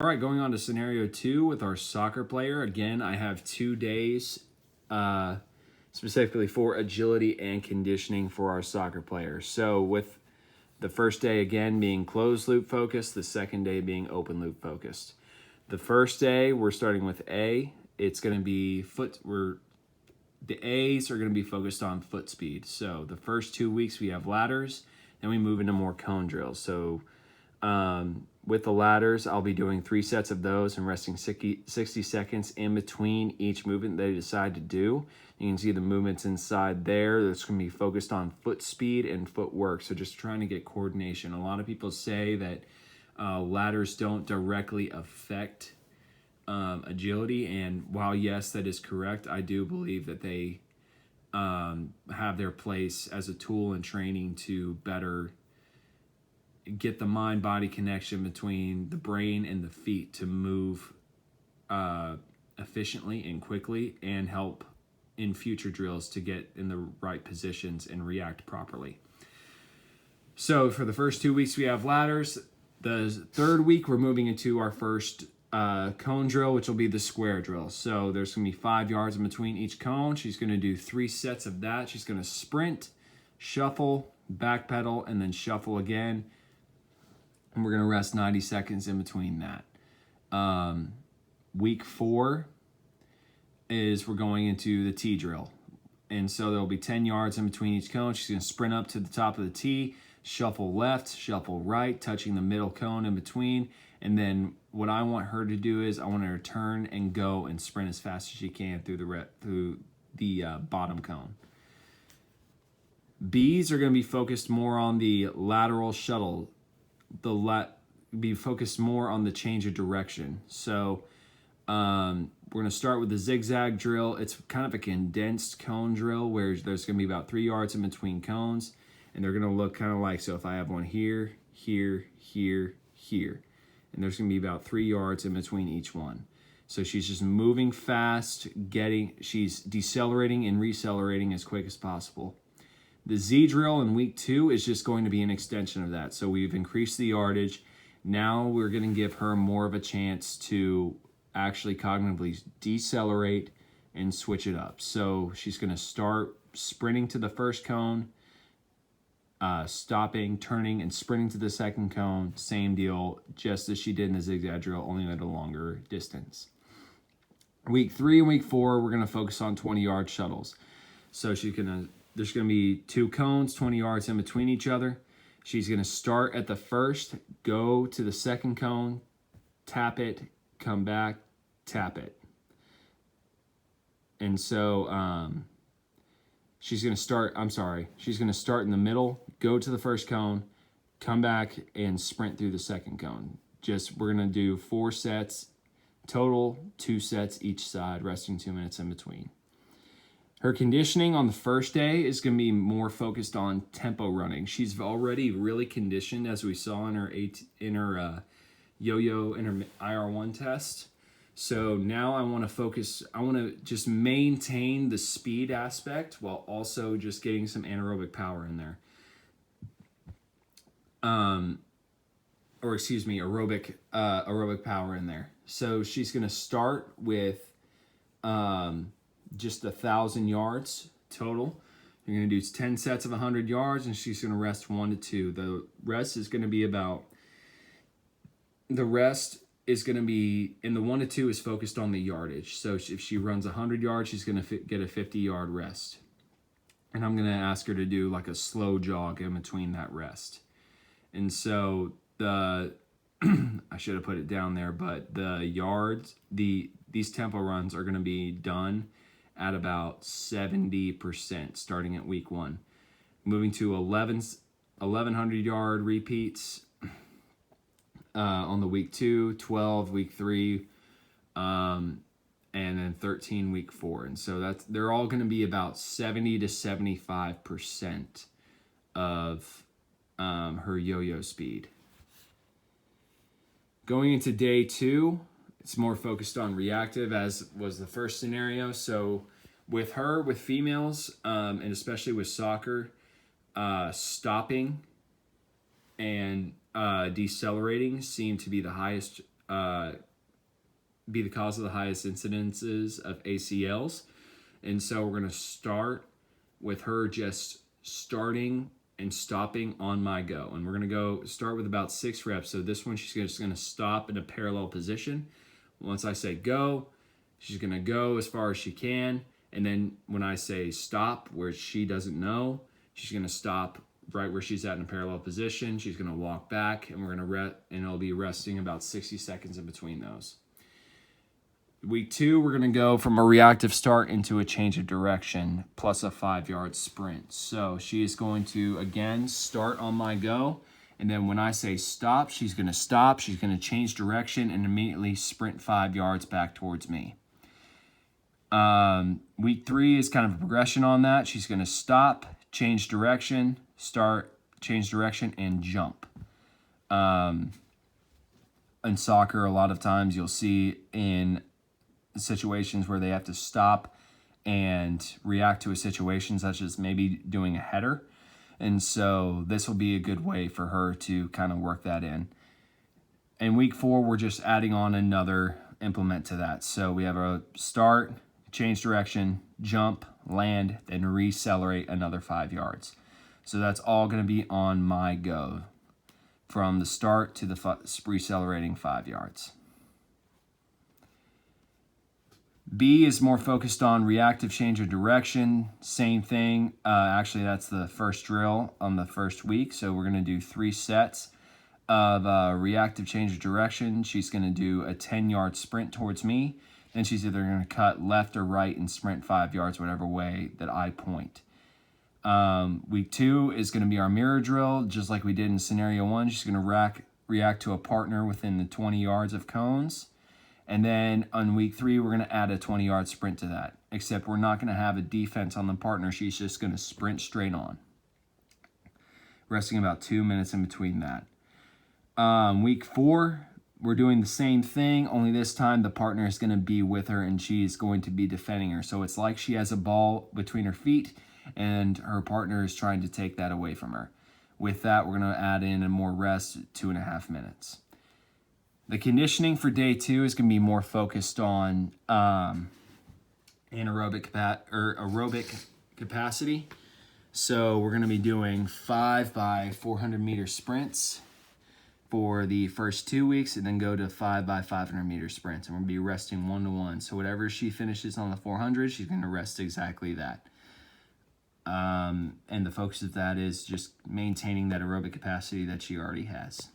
All right, going on to scenario 2 with our soccer player. Again, I have 2 days specifically for agility and conditioning for our soccer player. So with the first day, again, being closed loop focused, the second day being open loop focused. The first day, we're starting with A. It's going to be the A's are going to be focused on foot speed. So the first 2 weeks, we have ladders, then we move into more cone drills. So with the ladders, I'll be doing 3 sets of those and resting 60 seconds in between each movement they decide to do. You can see the movements inside there. That's going to be focused on foot speed and footwork. So just trying to get coordination. A lot of people say that ladders don't directly affect agility. And while, yes, that is correct, I do believe that they have their place as a tool in training to better get the mind-body connection between the brain and the feet to move efficiently and quickly, and help in future drills to get in the right positions and react properly. So for the first 2 weeks, we have ladders. The third week, we're moving into our first cone drill, which will be the square drill. So there's going to be 5 yards in between each cone. She's going to do 3 sets of that. She's going to sprint, shuffle, backpedal, and then shuffle again. And we're going to rest 90 seconds in between that. Week 4 is we're going into the T drill. And so there'll be 10 yards in between each cone. She's going to sprint up to the top of the T, shuffle left, shuffle right, touching the middle cone in between. And then what I want her to do is I want her to turn and go and sprint as fast as she can through the bottom cone. B's are going to be focused more on the lateral shuttle. Be focused more on the change of direction. So we're going to start with the zigzag drill. It's kind of a condensed cone drill where there's going to be about 3 yards in between cones, and they're going to look kind of like, so if I have one here, here, here, here, and there's going to be about 3 yards in between each one. So she's just moving fast, she's decelerating and recelerating as quick as possible. The Z drill in week 2 is just going to be an extension of that. So we've increased the yardage. Now we're going to give her more of a chance to actually cognitively decelerate and switch it up. So she's going to start sprinting to the first cone, stopping, turning, and sprinting to the second cone. Same deal, just as she did in the zigzag drill, only at a longer distance. Week 3 and week 4, we're going to focus on 20-yard shuttles. So there's going to be 2 cones, 20 yards in between each other. She's going to start at the first, go to the second cone, tap it, come back, tap it. And so she's going to start in the middle, go to the first cone, come back, and sprint through the second cone. We're going to do 4 sets, total 2 sets each side, resting 2 minutes in between. Her conditioning on the first day is going to be more focused on tempo running. She's already really conditioned, as we saw in her yo-yo in her IR1 test. So now I want to just maintain the speed aspect while also just getting some anaerobic power in there. Aerobic power in there. So she's going to start with just 1,000 yards total. You're going to do 10 sets of 100 yards, and she's going to rest 1 to 2. The rest is going to be in the 1 to 2 is focused on the yardage. So if she runs 100 yards, she's going to get a 50-yard rest. And I'm going to ask her to do like a slow jog in between that rest. And so I should have put it down there, but the yards, these tempo runs are going to be done at about 70% starting at week 1. Moving to 1,100-yard repeats on the week 2, 12 week 3, and then 13 week 4. And so they're all going to be about 70 to 75% of her yo-yo speed. Going into day 2, it's more focused on reactive, as was the first scenario. So with females, and especially with soccer, stopping and decelerating seem to be the highest be the cause of the highest incidences of ACLs. And so we're going to start with her just starting and stopping on my go. And we're going to start with about 6 reps. So this one, she's just going to stop in a parallel position. Once I say go, she's going to go as far as she can. And then when I say stop, where she doesn't know, she's going to stop right where she's at in a parallel position. She's going to walk back, and we're going to and it'll be resting about 60 seconds in between those. Week 2, we're going to go from a reactive start into a change of direction plus a 5-yard sprint. So she is going to, again, start on my go. And then when I say stop, she's going to stop. She's going to change direction and immediately sprint 5 yards back towards me. Week 3 is kind of a progression on that. She's going to stop, change direction, start, change direction, and jump. In soccer, a lot of times you'll see in situations where they have to stop and react to a situation, such as maybe doing a header. And so this will be a good way for her to kind of work that in. In week 4, we're just adding on another implement to that. So we have a start, change direction, jump, land, then recelerate another 5 yards. So that's all going to be on my go from the start to the recelerating 5 yards. B is more focused on reactive change of direction. Same thing. Actually, that's the first drill on the first week. So we're going to do 3 sets of reactive change of direction. She's going to do a 10-yard sprint towards me. Then she's either going to cut left or right and sprint 5 yards, whatever way that I point. Week 2 is going to be our mirror drill. Just like we did in scenario 1, she's going to react to a partner within the 20 yards of cones. And then on week 3, we're going to add a 20-yard sprint to that. Except we're not going to have a defense on the partner. She's just going to sprint straight on. Resting about 2 minutes in between that. Week 4, we're doing the same thing, only this time the partner is going to be with her and she's going to be defending her. So it's like she has a ball between her feet and her partner is trying to take that away from her. With that, we're going to add in a more rest, 2.5 minutes. The conditioning for day 2 is going to be more focused on aerobic capacity. So we're going to be doing 5 by 400 meter sprints for the first 2 weeks, and then go to 5 by 500 meter sprints. And we're going to be resting 1-to-1. So whatever she finishes on the 400, she's going to rest exactly that. And the focus of that is just maintaining that aerobic capacity that she already has.